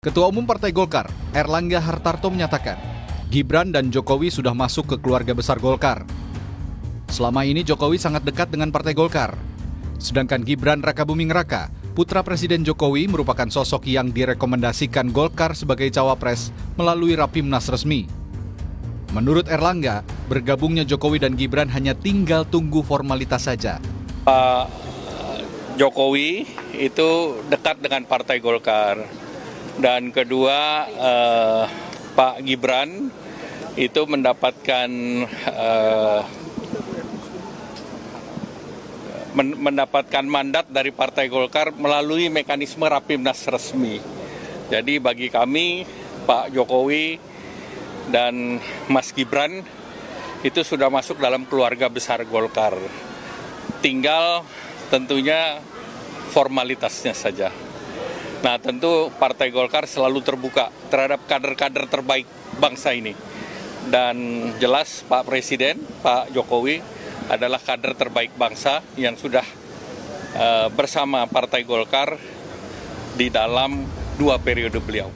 Ketua Umum Partai Golkar, Erlangga Hartarto menyatakan, Gibran dan Jokowi sudah masuk ke keluarga besar Golkar. Selama ini Jokowi sangat dekat dengan Partai Golkar. Sedangkan Gibran Rakabuming Raka, putra Presiden Jokowi, merupakan sosok yang direkomendasikan Golkar sebagai cawapres melalui Rapimnas resmi. Menurut Erlangga, bergabungnya Jokowi dan Gibran hanya tinggal tunggu formalitas saja. Pak Jokowi itu dekat dengan Partai Golkar. Dan kedua, Pak Gibran itu mendapatkan mandat dari Partai Golkar melalui mekanisme Rapimnas resmi. Jadi bagi kami, Pak Jokowi dan Mas Gibran itu sudah masuk dalam keluarga besar Golkar. Tinggal tentunya formalitasnya saja. Nah, tentu Partai Golkar selalu terbuka terhadap kader-kader terbaik bangsa ini. Dan jelas Pak Presiden, Pak Jokowi adalah kader terbaik bangsa yang sudah bersama Partai Golkar di dalam 2 periode beliau.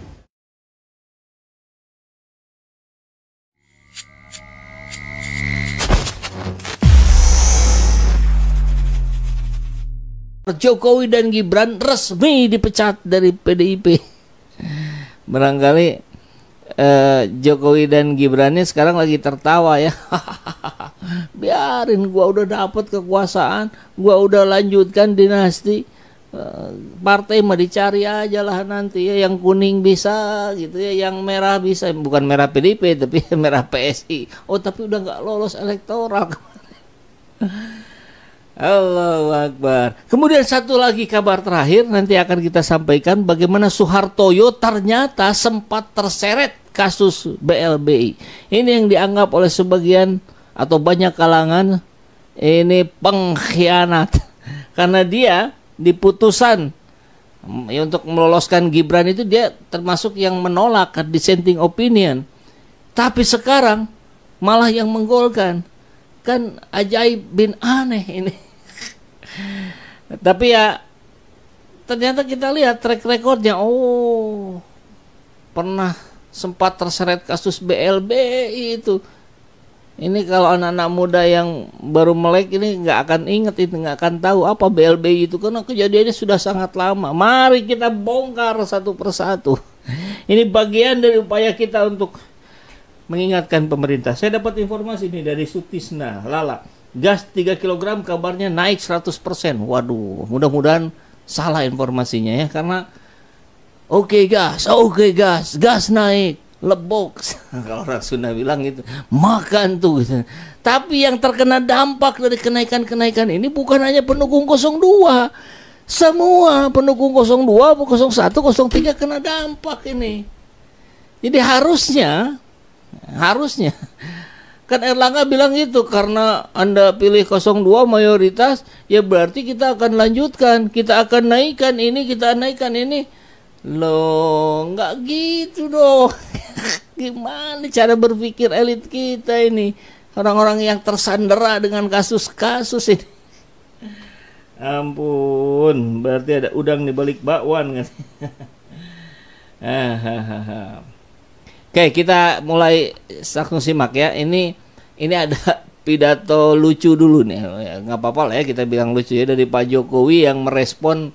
Jokowi dan Gibran resmi dipecat dari PDIP. Barangkali Jokowi dan Gibrannya sekarang lagi tertawa ya. Biarin, gua udah dapat kekuasaan, gua udah lanjutkan dinasti. Partai mah dicari aja lah nanti ya, yang kuning bisa gitu ya, yang merah bisa, bukan merah PDIP tapi merah PSI. Oh, tapi udah nggak lolos elektoral. Allahu Akbar. Kemudian satu lagi kabar terakhir nanti akan kita sampaikan bagaimana Suhartoyo ternyata sempat terseret kasus BLBI. Ini yang dianggap oleh sebagian atau banyak kalangan ini pengkhianat. Karena dia di putusan untuk meloloskan Gibran itu dia termasuk yang menolak dissenting opinion. Tapi sekarang malah yang menggolkan. Kan ajaib bin aneh ini. Tapi ya ternyata kita lihat track recordnya. Oh, pernah sempat terseret kasus BLBI itu. Ini kalau anak-anak muda yang baru melek ini nggak akan ingat itu, nggak akan tahu apa BLBI itu karena kejadiannya sudah sangat lama. Mari kita bongkar satu persatu. Ini bagian dari upaya kita untuk mengingatkan pemerintah. Saya dapat informasi ini dari Sutisna Lala. Gas 3 kg kabarnya naik 100%. Waduh, mudah-mudahan salah informasinya ya. Karena oke gas naik, lebok. Kalau orang Sunda bilang gitu, makan tuh gitu. Tapi yang terkena dampak dari kenaikan-kenaikan ini bukan hanya pendukung 02. Semua pendukung 02, 01, 03 kena dampak ini. Jadi harusnya kan Erlangga bilang gitu, karena Anda pilih 02 mayoritas, ya berarti kita akan lanjutkan, kita akan naikkan ini, kita naikkan ini. Loh, nggak gitu dong. Gimana cara berpikir elit kita ini, orang-orang yang tersandera dengan kasus-kasus ini. Ampun, berarti ada udang di balik bakwan kan. Oke, kita mulai langsung simak ya. Ini ada pidato lucu dulu nih. Nggak apa-apa lah ya kita bilang lucu ya, dari Pak Jokowi yang merespon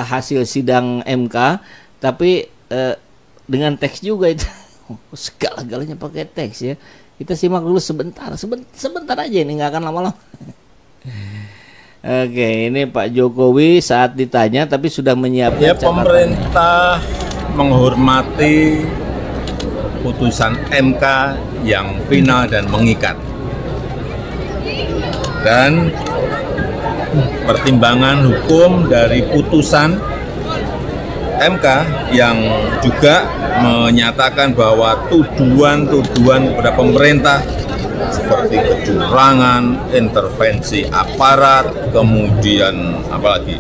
hasil sidang MK, tapi dengan teks juga itu. Segala-galanya pakai teks ya. Kita simak dulu sebentar aja, ini nggak akan lama-lama. Oke, ini Pak Jokowi saat ditanya tapi sudah menyiapkan ya, pemerintah menghormati putusan MK yang final dan mengikat, dan pertimbangan hukum dari putusan MK yang juga menyatakan bahwa tuduhan-tuduhan kepada pemerintah seperti kecurangan, intervensi aparat, kemudian apalagi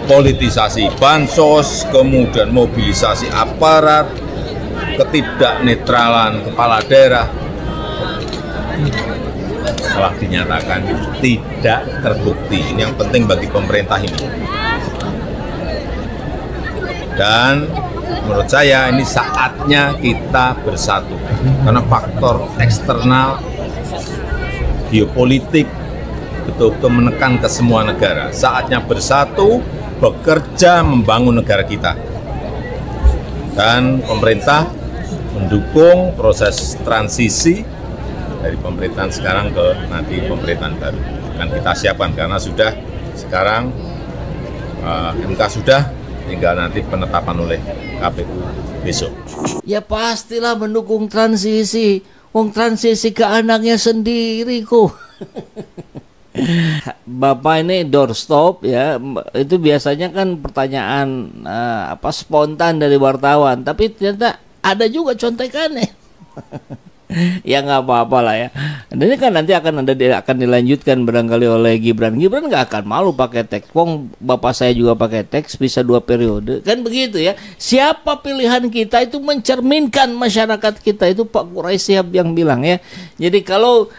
politisasi bansos, kemudian mobilisasi aparat, ketidaknetralan kepala daerah telah dinyatakan tidak terbukti. Ini yang penting bagi pemerintah ini. Dan menurut saya ini saatnya kita bersatu. Karena faktor eksternal, geopolitik, betul-betul menekan ke semua negara. Saatnya bersatu, bekerja membangun negara kita. Dan pemerintah mendukung proses transisi dari pemerintahan sekarang ke nanti pemerintahan baru. Akan kita siapkan karena sudah sekarang MK sudah, tinggal nanti penetapan oleh KPU besok. Ya pastilah mendukung transisi. Wong transisi ke anaknya sendiri kok. Bapak ini doorstop ya, itu biasanya kan pertanyaan spontan dari wartawan, tapi ternyata ada juga contekannya. Ya nggak apa-apa lah ya. Dan ini kan nanti akan dilanjutkan barangkali oleh Gibran. Gibran nggak akan malu pakai teks. Wong bapak saya juga pakai teks, bisa 2 periode. Kan begitu ya. Siapa pilihan kita itu mencerminkan masyarakat kita, itu Pak Quraisy Shihab yang bilang ya. Jadi kalau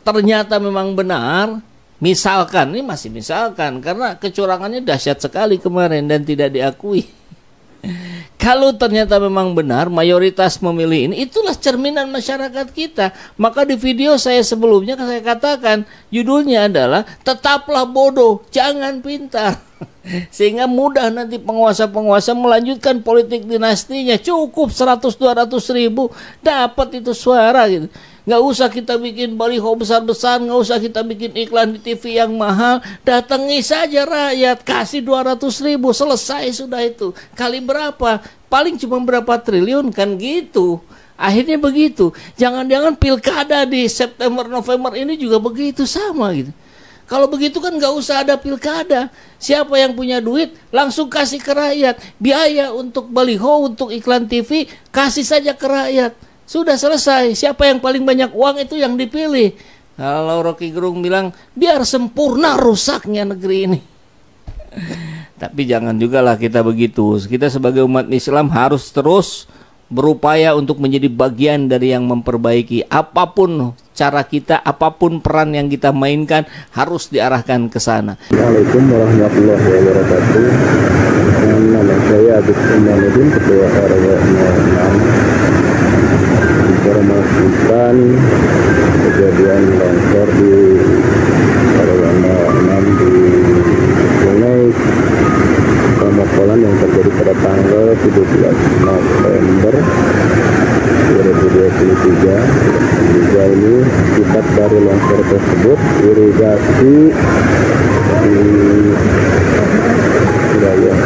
ternyata memang benar, misalkan, ini masih misalkan, karena kecurangannya dahsyat sekali kemarin dan tidak diakui. Kalau ternyata memang benar mayoritas memilih ini, itulah cerminan masyarakat kita. Maka di video saya sebelumnya saya katakan judulnya adalah tetaplah bodoh, jangan pintar. Sehingga mudah nanti penguasa-penguasa melanjutkan politik dinastinya. Cukup 100-200 ribu dapat itu suara gitu. Nggak usah kita bikin baliho besar-besar, nggak usah kita bikin iklan di TV yang mahal. Datangi saja rakyat, kasih 200 ribu, selesai sudah itu. Kali berapa? Paling cuma berapa triliun kan gitu. Akhirnya begitu. Jangan-jangan pilkada di September November ini juga begitu sama gitu. Kalau begitu kan nggak usah ada pilkada. Siapa yang punya duit langsung kasih ke rakyat. Biaya untuk baliho, untuk iklan TV, kasih saja ke rakyat. Sudah selesai. Siapa yang paling banyak uang itu yang dipilih. Kalau Rocky Gerung bilang biar sempurna rusaknya negeri ini. Tapi jangan juga lah kita begitu. Kita sebagai umat Islam harus terus berupaya untuk menjadi bagian dari yang memperbaiki. Apapun cara kita, apapun peran yang kita mainkan harus diarahkan ke sana. Assalamualaikum warahmatullahi wabarakatuh. Nama saya Agus Imanuddin, Ketua RW 06. Informasikan kejadian longsor di RW 06 di Sungai Pamokolan yang terjadi pada tanggal 17 November 2023. Juga ini akibat dari longsor tersebut, irigasi di wilayah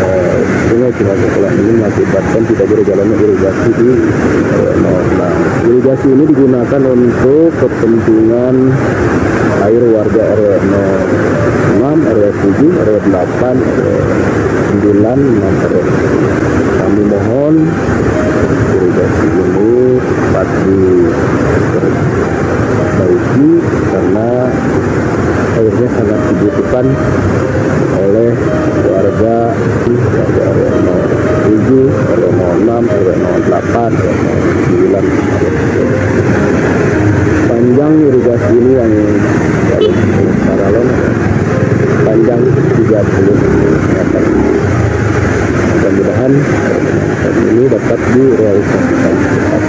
Sungai Pamokolan ini mengakibatkan tidak berjalannya irigasi di RW 06. Irigasi ini digunakan untuk kepentingan air warga RW 06, RW 7, RW 8, RW 9, 6 RW. Kami mohon irigasi ini cepat diperbaiki karena airnya sangat dibutuhkan oleh warga RW 07, RW 06, RW 08, RW 9. Panjang irigasi ini yang paralon panjang 30 meter. Mudah-mudahan ini dapat direalisasikan cepat.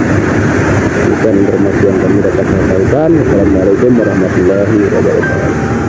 Bukan informasi yang kami dapat sampaikan. Assalamualaikum warahmatullahi wabarakatuh.